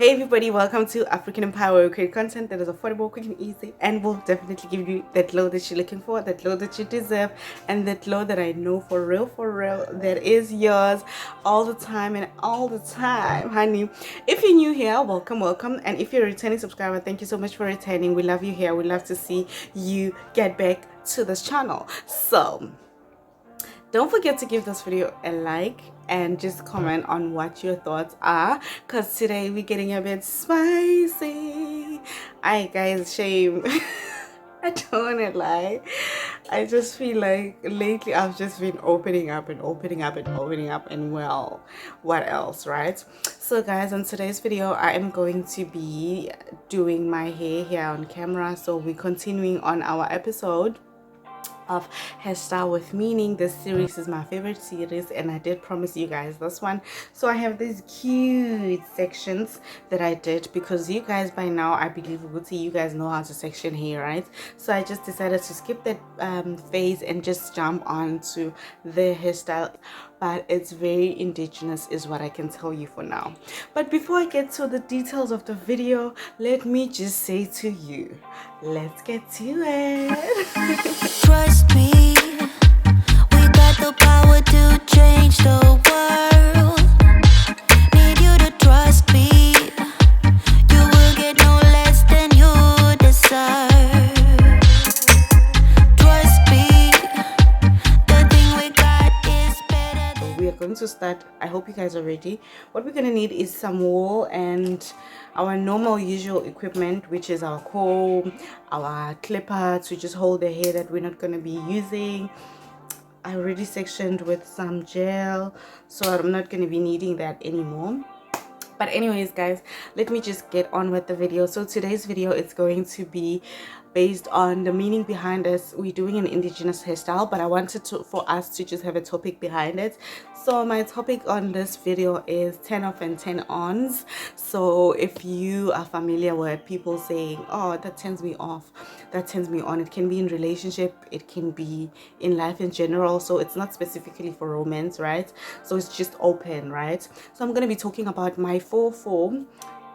Hey everybody, welcome to African Empower. We create content that is affordable, quick and easy, and will definitely give you that glow that you're looking for, that glow that you deserve, and that glow that I know for real, that is yours all the time and all the time, honey. If you're new here, welcome. And if you're a returning subscriber, thank you so much for returning. We love you here. We love to see you get back to this channel. So don't forget to give this video a like and just comment on what your thoughts are, because today we're getting a bit spicy. Alright guys, shame. I don't wanna lie. I just feel like lately I've just been opening up and well, what else, right? So guys, on today's video I am going to be doing my hair here on camera. So we're continuing on our episode of Hairstyle with Meaning. This series is my favorite series, and I did promise you guys this one. So I have these cute sections that I did because you guys by now, I believe you guys know how to section hair, right? So I just decided to skip that phase and just jump on to the hairstyle. But it's very indigenous is what I can tell you for now. But before I get to the details of the video, let me just say to you, let's get to it. Trust me, we got the power to change the world. Need you to trust me. You will get no less than you deserve. Trust me, the thing we got is better than. We are going to start. I hope you guys are ready. What we're going to need is some wool and our normal usual equipment, which is our comb, our clipper to just hold the hair that we're not going to be using. I already sectioned with some gel, so I'm not going to be needing that anymore. But anyways guys, let me just get on with the video. So today's video is going to be based on the meaning behind us. We're doing an indigenous hairstyle, but I wanted for us to just have a topic behind it. So my topic on this video is 10 off and 10 ons. So if you are familiar with people saying, oh, that turns me off, that turns me on, it can be in relationship, it can be in life in general. So it's not specifically for romance, right? So it's just open, right? So I'm going to be talking about my 4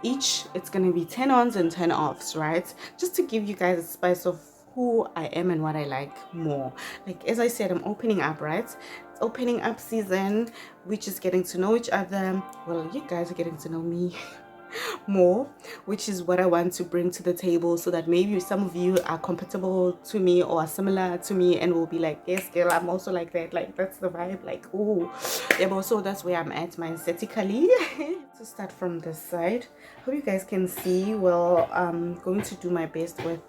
each. It's going to be 10 ons and 10 offs, right? Just to give you guys a spice of who I am and what I like more. Like as I said, I'm opening up, right? It's opening up season. We're just getting to know each other. Well, you guys are getting to know me more, which is what I want to bring to the table, so that maybe some of you are compatible to me or are similar to me and will be like, yes girl, I'm also like that, like that's the vibe, like oh yeah. But also that's where I'm at mindsetically. To start from this side, hope you guys can see well. I'm going to do my best with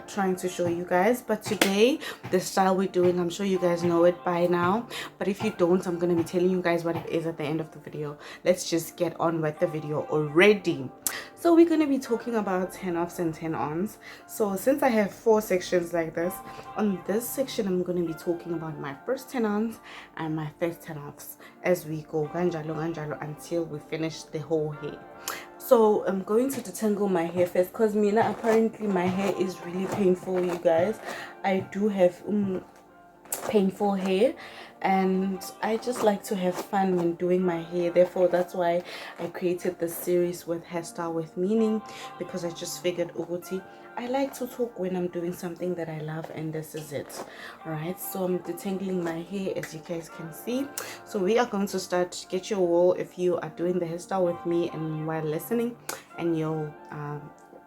trying to show you guys. But today the style we're doing, I'm sure you guys know it by now, but if you don't, I'm going to be telling you guys what it is at the end of the video. Let's just get on with the video already. So we're going to be talking about 10 offs and 10 ons. So since I have 4 sections like this, on this section I'm going to be talking about my first 10 ons and my first 10 offs as we go ganjalo until we finish the whole hair. So I'm going to detangle my hair first, because apparently my hair is really painful, you guys. I do have painful hair, and I just like to have fun when doing my hair. Therefore that's why I created this series with Hairstyle with Meaning, because I just figured Uguti, I like to talk when I'm doing something that I love, and this is it. Alright, so I'm detangling my hair as you guys can see. So we are going to start. Get your wool if you are doing the hairstyle with me and while listening, and your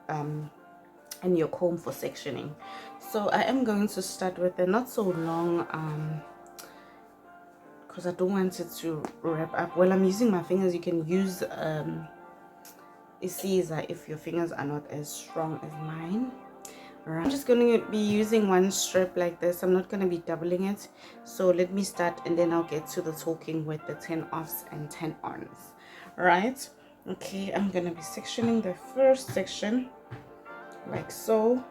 comb for sectioning. So I am going to start with a not so long because I don't want it to wrap up. Well, I'm using my fingers. You can use a scissor if your fingers are not as strong as mine. Right. I'm just going to be using one strip like this. I'm not going to be doubling it. So let me start, and then I'll get to the talking with the 10 offs and 10 ons. Right? Okay, I'm going to be sectioning the first section like so.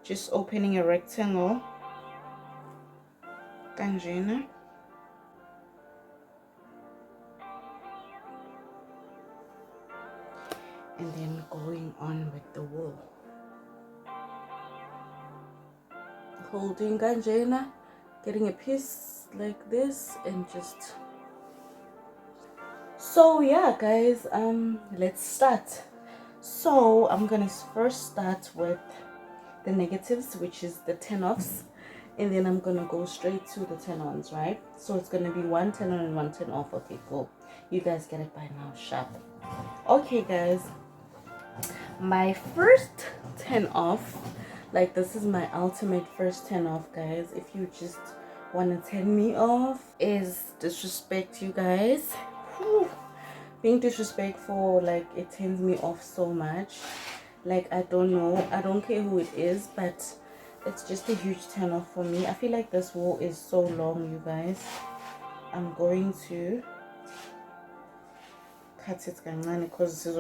Just opening a rectangle. Kanjena. And then going on with the wool. Holding ganjena, getting a piece like this, and just So yeah guys, let's start. So I'm gonna first start with the negatives, which is the turn offs, and then I'm gonna go straight to the turn ons, right? So it's gonna be one turn on and one turn off. Okay, cool. You guys get it by now, sharp. Okay guys, my first turn off, like this is my ultimate first turn off, guys. If you just want to turn me off, is disrespect, you guys. Whew. Being disrespectful, like it turns me off so much. Like I don't know, I don't care who it is, but it's just a huge turn off for me. I feel like this wool is so long, you guys. I'm going to cut it because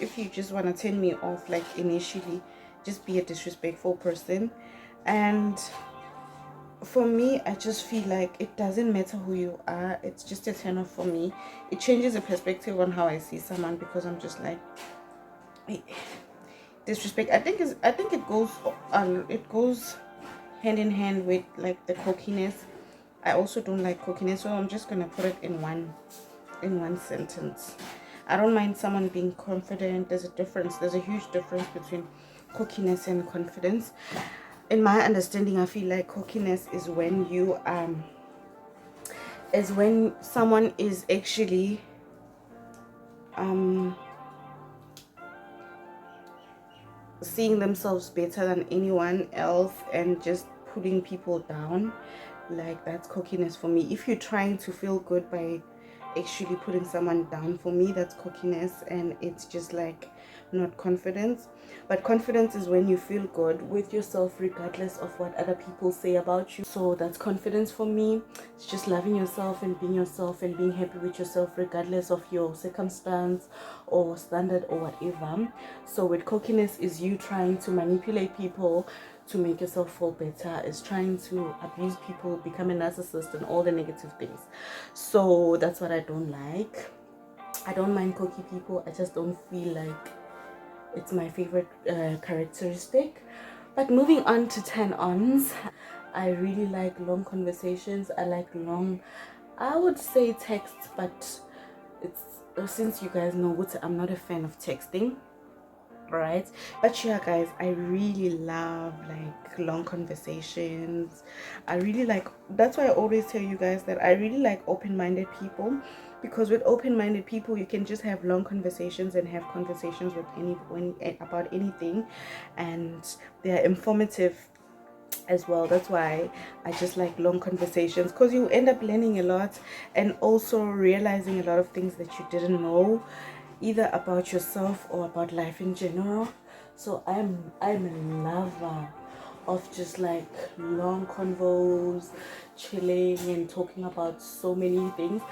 if you just want to turn me off, like initially, just be a disrespectful person. And for me, I just feel like it doesn't matter who you are, it's just a turn off for me. It changes the perspective on how I see someone, because I'm just like, disrespect, I think it goes hand in hand with like the cockiness. I also don't like cockiness, so I'm just gonna put it in one sentence. I don't mind someone being confident. There's a huge difference between cockiness and confidence. In my understanding, I feel like cockiness is when someone is actually seeing themselves better than anyone else and just putting people down. Like that's cockiness for me. If you're trying to feel good by actually putting someone down, for me that's cockiness, and it's just like not confidence. But confidence is when you feel good with yourself regardless of what other people say about you. So that's confidence for me. It's just loving yourself and being happy with yourself regardless of your circumstance or standard or whatever. So with cockiness is you trying to manipulate people to make yourself feel better, is trying to abuse people, become a narcissist, and all the negative things. So that's what I don't like. I don't mind cocky people, I just don't feel like it's my favorite characteristic. But moving on to turn-ons, I really like long conversations. I like long, I would say texts, but it's since you guys know what, I'm not a fan of texting, right? But yeah guys, I really love like long conversations. I really like, that's why I always tell you guys that I really like open-minded people, because with open-minded people you can just have long conversations and have conversations with anyone about anything, and they're informative as well. That's why I just like long conversations, because you end up learning a lot and also realizing a lot of things that you didn't know, either about yourself or about life in general. So I'm a lover of just like long convos, chilling and talking about so many things.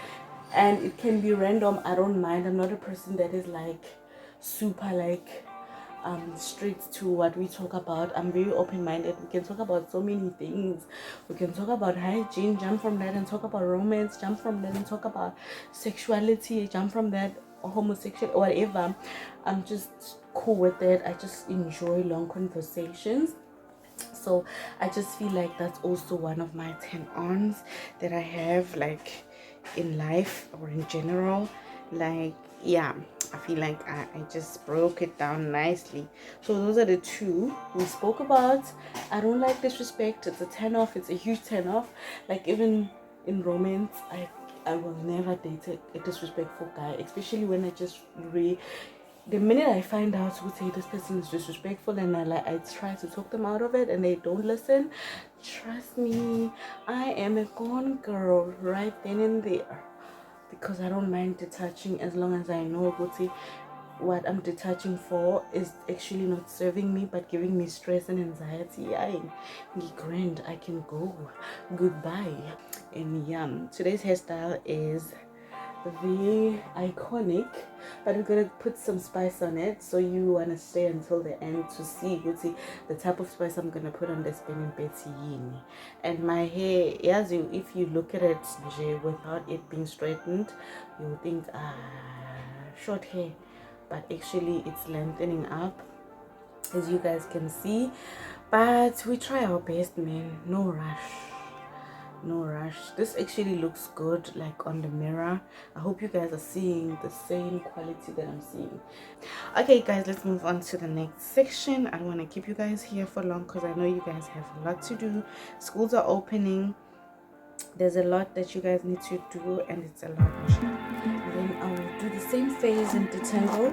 And it can be random, I don't mind. I'm not a person that is like super like straight to what we talk about. I'm very open-minded. We can talk about so many things. We can talk about hygiene, jump from that and talk about romance, jump from that and talk about sexuality, jump from that homosexual or whatever. I'm just cool with it. I just enjoy long conversations. So I just feel like that's also one of my turn-ons that I have, like in life or in general. Like yeah, I feel like I just broke it down nicely. So those are the two we spoke about. I don't like disrespect. It's a turn off. It's a huge turn off. Like even in romance, I will never date a disrespectful guy, especially when I just the minute I find out who say this person is disrespectful and I try to talk them out of it and they don't listen, trust me, I am a gone girl right then and there. Because I don't mind detaching as long as I know what I'm detaching for is actually not serving me but giving me stress and anxiety. I grand, I can go. Goodbye. And yeah, today's hairstyle is the iconic, but we're gonna put some spice on it, so you want to stay until the end to see the type of spice I'm gonna put on this spinning Betty Yini. And my hair, as if you look at it without it being straightened, you would think short hair, but actually it's lengthening up, as you guys can see. But we try our best, man. No rush, no rush. This actually looks good like on the mirror. I hope you guys are seeing the same quality that I'm seeing. Okay guys, let's move on to the next section. I don't want to keep you guys here for long because I know you guys have a lot to do. Schools are opening. There's a lot that you guys need to do, and it's a lot. And then I will do the same phase and detangle.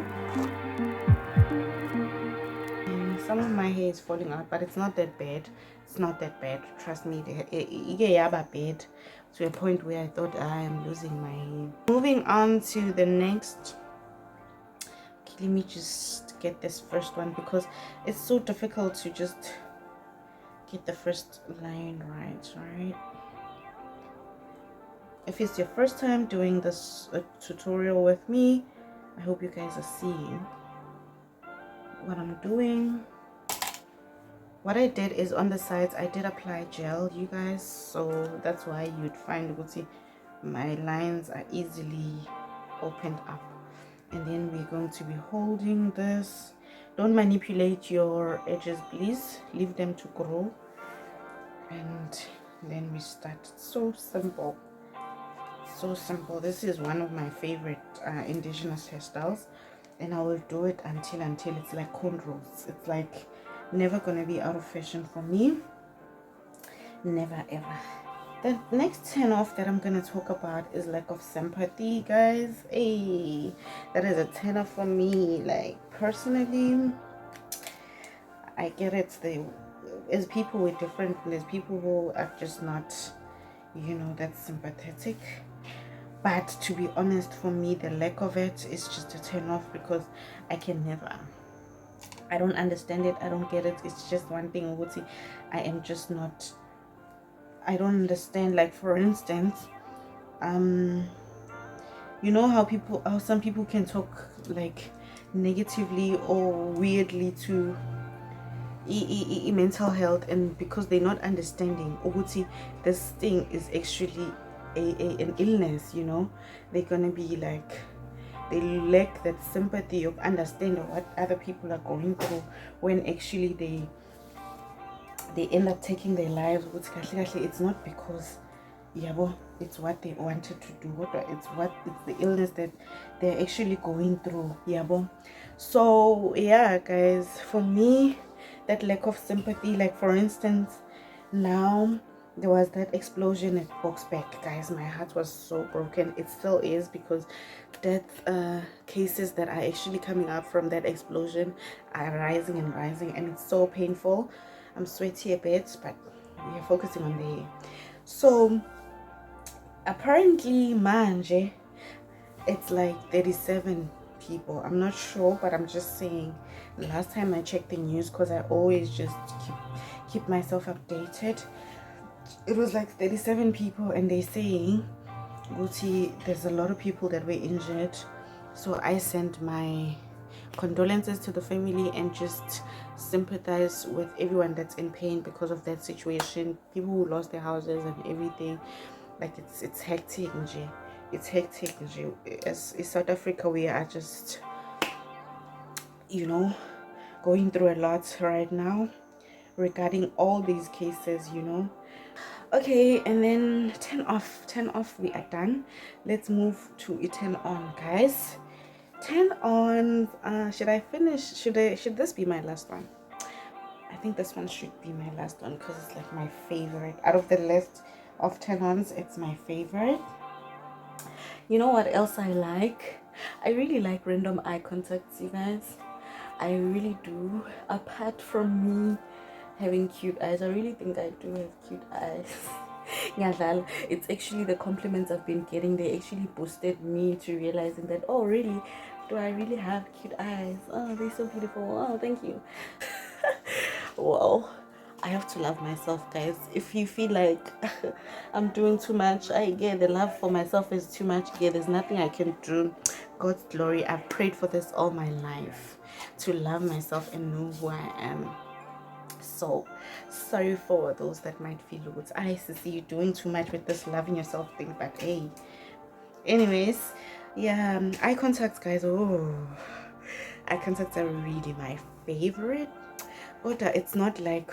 Some of my hair is falling out, but it's not that bad. It's not that bad, trust me. Yeah, bad to a point where I thought I am losing my hair. Moving on to the next. Okay, let me just get this first one because it's so difficult to just get the first line right. If it's your first time doing this tutorial with me, I hope you guys are seeing what I'm doing. What I did is on the sides I did apply gel, you guys, so that's why you'd find my lines are easily opened up. And then we're going to be holding this. Don't manipulate your edges, please, leave them to grow. And then we start. So simple, so simple. This is one of my favorite indigenous hairstyles, and I will do it until it's like cornrows. It's like never gonna be out of fashion for me, never ever. The next turn off that I'm gonna talk about is lack of sympathy, guys. Hey, that is a turn off for me. Like personally, I get it. There's people with different, there's people who are just not, you know, that sympathetic. But to be honest, for me, the lack of it is just a turn off because I don't understand it. I don't get it. It's just one thing. I am just not. I don't understand. Like for instance, you know how some people can talk like negatively or weirdly to mental health, and because they're not understanding, this thing is actually an illness. You know, they're gonna be like. They lack that sympathy of understanding what other people are going through when actually they end up taking their lives. It's not because it's what they wanted to do, it's the illness that they're actually going through. So yeah guys, for me, that lack of sympathy, like for instance, now there was that explosion at Boxback, guys. My heart was so broken. It still is, because death cases that are actually coming up from that explosion are rising and rising, and it's so painful. I'm sweaty a bit, but we are focusing on the hair. So apparently manje, it's like 37 people. I'm not sure, but I'm just saying, last time I checked the news, because I always just keep myself updated, it was like 37 people, and they saying Guti, there's a lot of people that were injured. So I sent my condolences to the family and just sympathize with everyone that's in pain because of that situation. People who lost their houses and everything. Like it's hectic, nje. It's hectic, nje. As South Africa, we are just, you know, going through a lot right now regarding all these cases, you know. Okay, and then 10 off, we are done. Let's move to a 10 on, guys. 10 on. Should I finish? Should this be my last one? I think this one should be my last one because it's like my favorite out of the list of 10 ons. It's my favorite. You know what else I like? I really like random eye contacts, you guys. I really do. Apart from me having cute eyes, I really think I do have cute eyes. It's actually the compliments I've been getting. They actually boosted me to realizing that, oh really, do I really have cute eyes? Oh, they're so beautiful. Oh, thank you. Well, I have to love myself, guys. If you feel like I'm doing too much, I get the love for myself is too much. Yeah, there's nothing I can do. God's glory. I've prayed for this all my life, to love myself and know who I am. So sorry for those that might feel good. I see you doing too much with this loving yourself thing, but hey, anyways, yeah, eye contacts, guys. Oh, eye contacts are really my favorite, but it's not like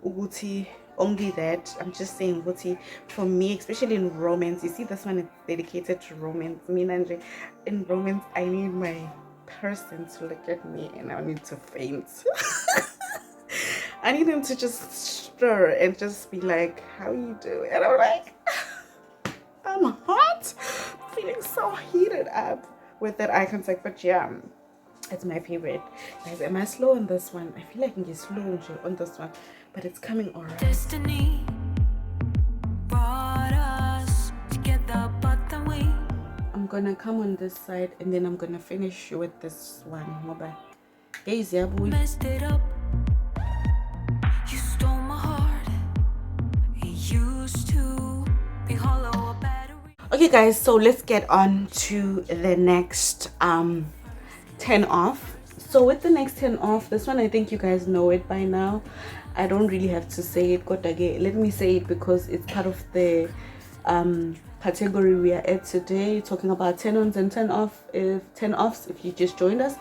uguti only that, I'm just saying, Guti, for me, especially in romance, you see, this one is dedicated to romance. Me, Nanje, in romance, I need my person to look at me and I need to faint. I need him to just stir and just be like, how you doing? And I'm like, I'm hot, feeling so heated up with that eye contact. But yeah, it's my favorite. Guys, am I slow on this one? I feel like I'm slow on this one, but it's coming alright. Destiny brought us together, but then we I'm gonna come on this side and then I'm gonna finish with this one. Moba. Guys, yeah, boy. messed it up. You stole my heart. It used to be hollow, a battery. Okay, guys, so let's get on to the next 10 off. So with the next 10 off, this one I think you guys know it by now. I don't really have to say it. Let me say it because it's part of the category we are at today, talking about 10 ons and 10 offs if you just joined us.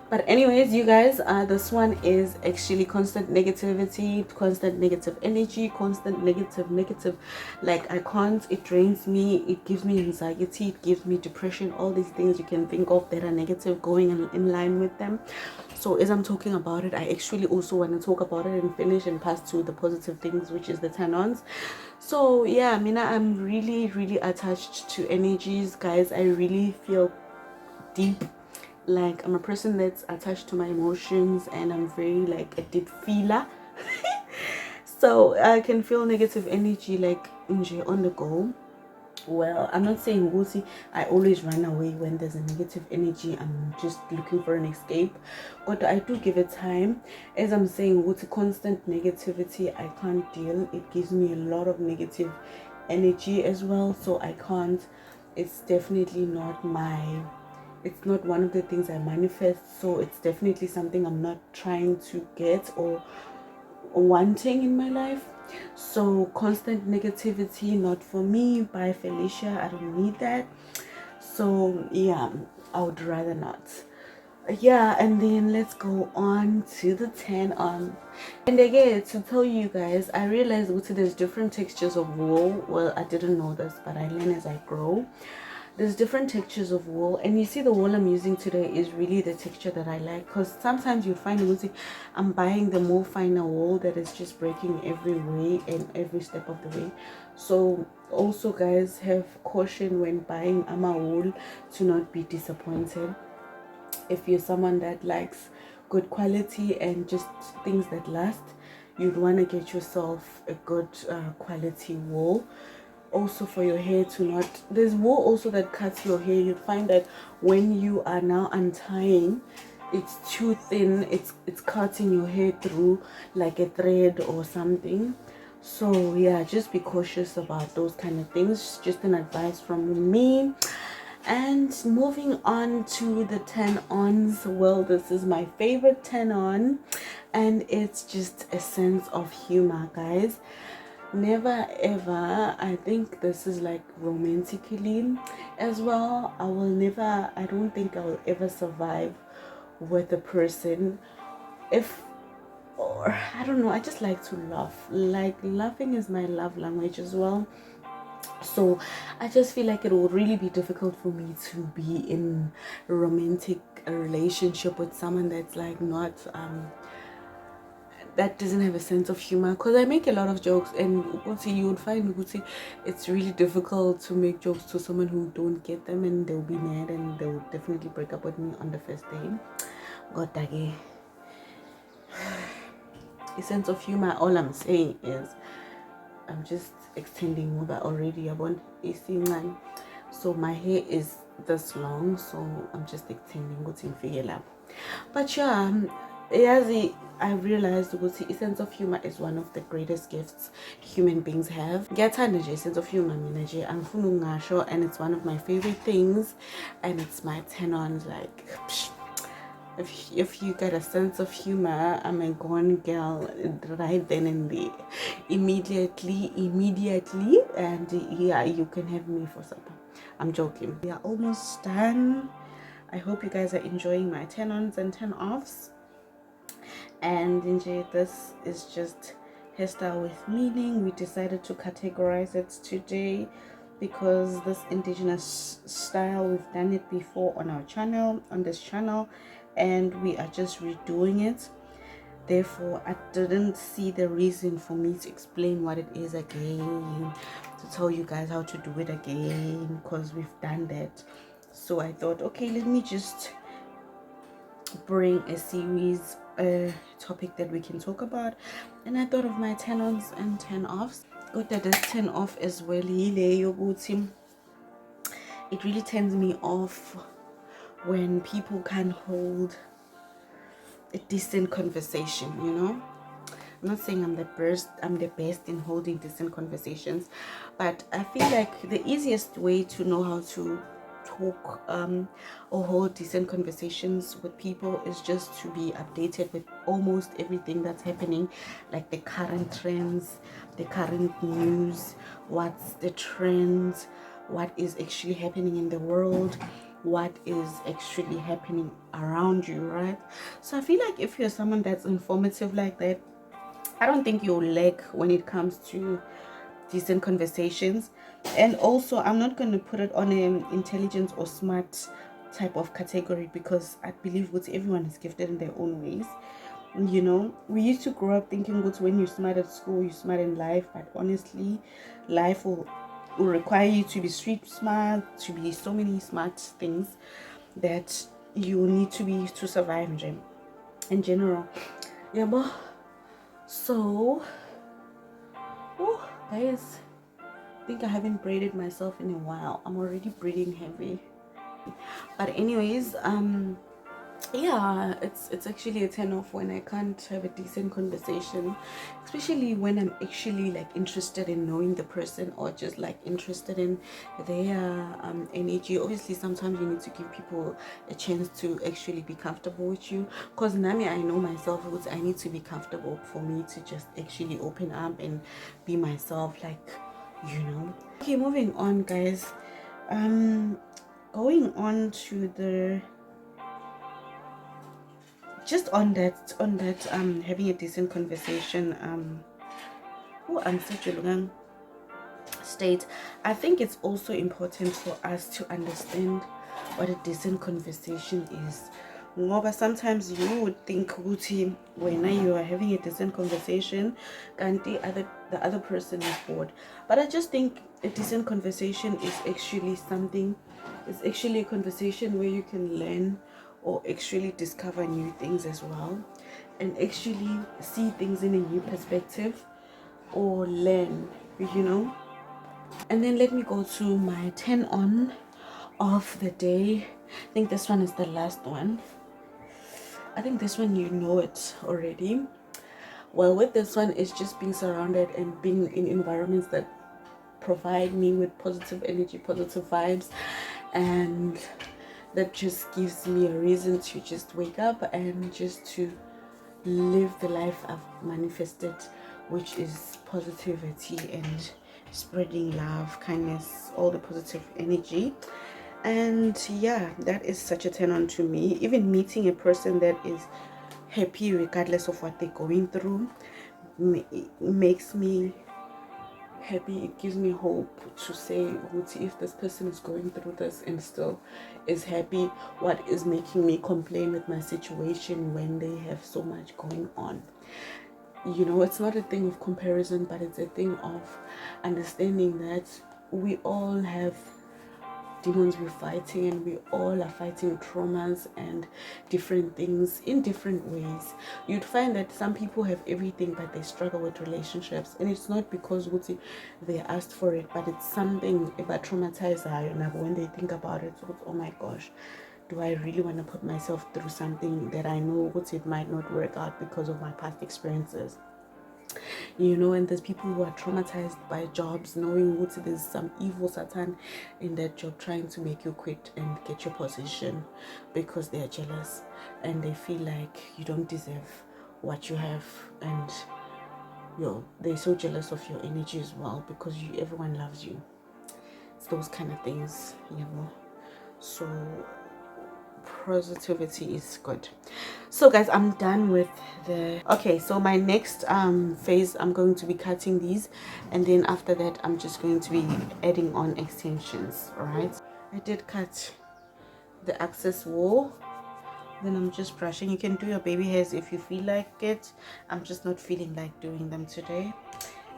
But anyways, you guys, this one is actually constant negativity, constant negative energy, constant negative. Like, I can't, it drains me, it gives me anxiety, it gives me depression, all these things you can think of that are negative going in line with them. So as I'm talking about it, I actually also want to talk about it and finish and pass to the positive things, which is the turn-ons. So yeah, Mina, I'm really attached to energies, guys. I really feel deep. Like, I'm a person that's attached to my emotions and I'm very like a deep feeler. So I can feel negative energy like on the go. Well, I'm not saying Gucci, I always run away when there's a negative energy. I'm just looking for an escape, but I do give it time. As I'm saying, Gucci, constant negativity I can't deal. It gives me a lot of negative energy as well, so I can't. It's definitely not it's not one of the things I manifest, so it's definitely something I'm not trying to get or wanting in my life. So constant negativity, not for me. By Felicia, I don't need that. So yeah, I would rather not. Yeah, and then let's go on to the 10 on. And again, to tell you guys, I realized there's different textures of wool. Well, I didn't know this, but I learn as I grow. There's different textures of wool, and you see the wool I'm using today is really the texture that I like, because sometimes you'd find I'm buying the more finer wool that is just breaking every way and every step of the way. So also, guys, have caution when buying ama wool to not be disappointed. If you're someone that likes good quality and just things that last, you'd want to get yourself a good quality wool. Also, for your hair to not, there's wool also that cuts your hair. You'd find that when you are now untying, it's too thin, it's cutting your hair through like a thread or something. So yeah, just be cautious about those kind of things. Just an advice from me. And moving on to the 10 ons, well, this is my favorite 10 on, and it's just a sense of humor, guys. Never ever, I think this is like romantically as well, I don't think I will ever survive with a person or I don't know, I just like to laugh. Like, laughing is my love language as well. So I just feel like it will really be difficult for me to be in a romantic relationship with someone that's like not that doesn't have a sense of humor, because I make a lot of jokes, and you would find it's really difficult to make jokes to someone who don't get them, and they'll be mad and they'll definitely break up with me on the first day. God daggy. A sense of humor, all I'm saying is I'm just extending over already. I want a single, so my hair is this long, so I'm just extending what's in figure. But yeah, I realized a sense of humor is one of the greatest gifts human beings have. Get a sense of humor, and it's one of my favorite things, and it's my 10 on. Like, if you get a sense of humor, I'm a gone girl right then and there, immediately, and yeah, you can have me for supper. I'm joking. We are almost done. I hope you guys are enjoying my 10 ons and 10 offs. And Inje, this is just hairstyle with meaning. We decided to categorize it today because this indigenous style, we've done it before on our channel, on this channel, and we are just redoing it. Therefore, I didn't see the reason for me to explain what it is again, to tell you guys how to do it again, because we've done that. So I thought, okay, let me just bring a series, a topic that we can talk about. And I thought of my 10 ons and 10 offs. Got that 10 off as well. It really turns me off when people can't hold a decent conversation, you know. I'm not saying I'm the best in holding decent conversations, but I feel like the easiest way to know how to talk or hold decent conversations with people is just to be updated with almost everything that's happening, like the current trends, the current news, what's the trends, what is actually happening in the world, what is actually happening around you, right? So I feel like if you're someone that's informative like that, I don't think you'll lack when it comes to decent conversations. And also, I'm not going to put it on an intelligence or smart type of category, because I believe what everyone is gifted in their own ways. You know, we used to grow up thinking that when you're smart at school, you're smart in life, but honestly, life will require you to be street smart, to be so many smart things that you need to be to survive in general. Yeah, but so, oh, guys, I think I haven't braided myself in a while. I'm already breathing heavy. But anyways, yeah, it's actually a turn off when I can't have a decent conversation, especially when I'm actually like interested in knowing the person, or just like interested in their energy. Obviously, sometimes you need to give people a chance to actually be comfortable with you, because Nami, I know myself, I need to be comfortable for me to just actually open up and be myself, like, you know. Okay, moving on, guys. Going on to the, just on that having a decent conversation, I'm such a long state. I think it's also important for us to understand what a decent conversation is. But sometimes you would think when you are having a decent conversation, and the other person is bored. But I just think a decent conversation is actually something. It's actually a conversation where you can learn or actually discover new things as well, and actually see things in a new perspective, or learn, you know. And then let me go to my 10 on of the day. I think this one is the last one. I think this one, you know it already. Well, with this one, it's just being surrounded and being in environments that provide me with positive energy, positive vibes, and that just gives me a reason to just wake up and just to live the life I've manifested, which is positivity and spreading love, kindness, all the positive energy. And yeah, that is such a turn on to me. Even meeting a person that is happy regardless of what they're going through makes me happy. It gives me hope to say, if this person is going through this and still is happy, what is making me complain with my situation when they have so much going on? You know, it's not a thing of comparison, but it's a thing of understanding that we all have demons we're fighting, and we all are fighting traumas and different things in different ways. You'd find that some people have everything but they struggle with relationships, and it's not because they asked for it, but it's something about traumatized when they think about it. So, oh my gosh, do I really want to put myself through something that I know it might not work out because of my past experiences? You know, and there's people who are traumatized by jobs, knowing there's some evil Satan in that job trying to make you quit and get your position, because they are jealous and they feel like you don't deserve what you have, and they're so jealous of your energy as well, because everyone loves you. It's those kind of things, you know. So positivity is good. So guys, I'm done with the okay, so my next phase, I'm going to be cutting these, and then after that I'm just going to be adding on extensions. All right, I did cut the excess wool, then I'm just brushing. You can do your baby hairs if you feel like it. I'm just not feeling like doing them today.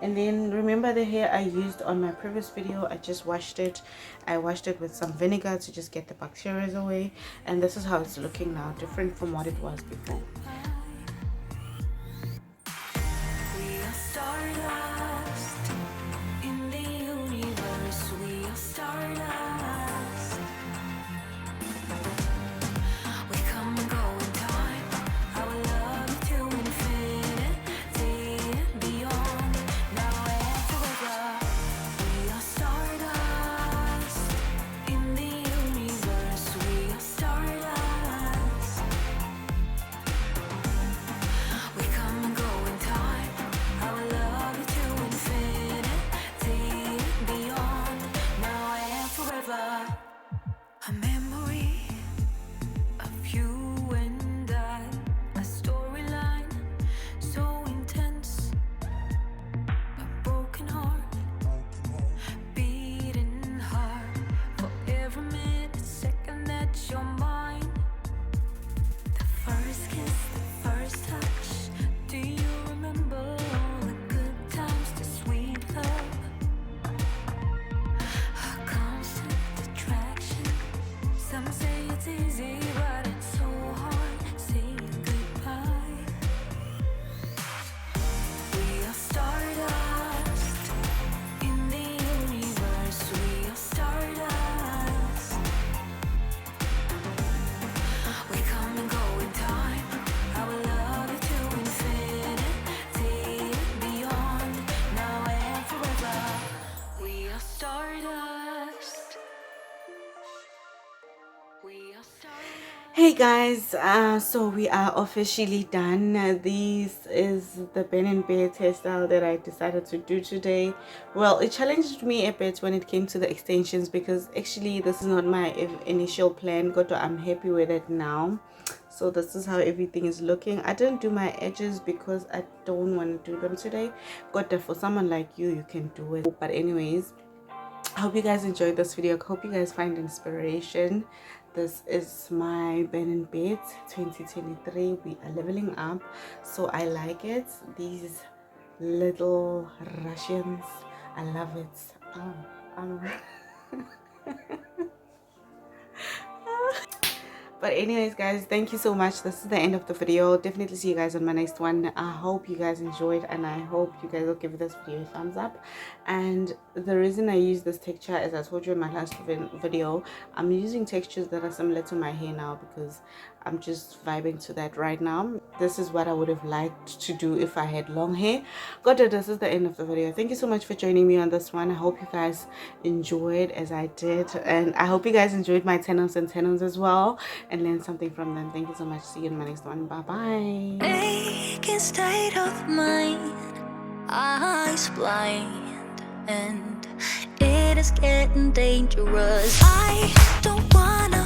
And then remember the hair I used on my previous video, I just washed it. I washed it with some vinegar to just get the bacteria away, and this is how it's looking now, different from what it was before. We are stardust in the universe. We are stardust. We come and go in time. Our love to infinity and beyond. Now and forever. We are stardust in the universe. We are stardust. We come and go in time. Our love to infinity and beyond. Now and forever. A memory of you and I, a storyline so intense, a broken heart, beating hard for every minute, second that you're mine. The first kiss, the first touch, do you remember all the good times, the sweet love, a constant attraction? Some say it's easy, but it's so hard saying goodbye. We are stardust in the universe. We are stardust. We come and go in time. Our love to infinity and beyond. Now and forever. We are stardust. We are stardust. Hey guys, so we are officially done. This is the Ben and Beard hairstyle that I decided to do today. Well, it challenged me a bit when it came to the extensions, because actually this is not my initial plan, but I'm happy with it now. So this is how everything is looking. I didn't do my edges because I don't want to do them today, but for someone like you can do it. But anyways, I hope you guys enjoyed this video. I hope you guys find inspiration. This is my Ben and Beard 2023. We are leveling up, so I like it. These little Russians, I love it. But anyways guys, thank you so much. This is the end of the video. Definitely see you guys on my next one. I hope you guys enjoyed, and I hope you guys will give this video a thumbs up. And the reason I use this texture, as I told you in my last video, I'm using textures that are similar to my hair now because I'm just vibing to that right now. This is what I would have liked to do if I had long hair. Got it. This is the end of the video. Thank you so much for joining me on this one. I hope you guys enjoyed as I did, and I hope you guys enjoyed my 10-ons and 10-ons as well and learned something from them. Thank you so much. See you in my next one. Bye bye. Aching state of mind, eyes blind, and it is getting dangerous. I don't wanna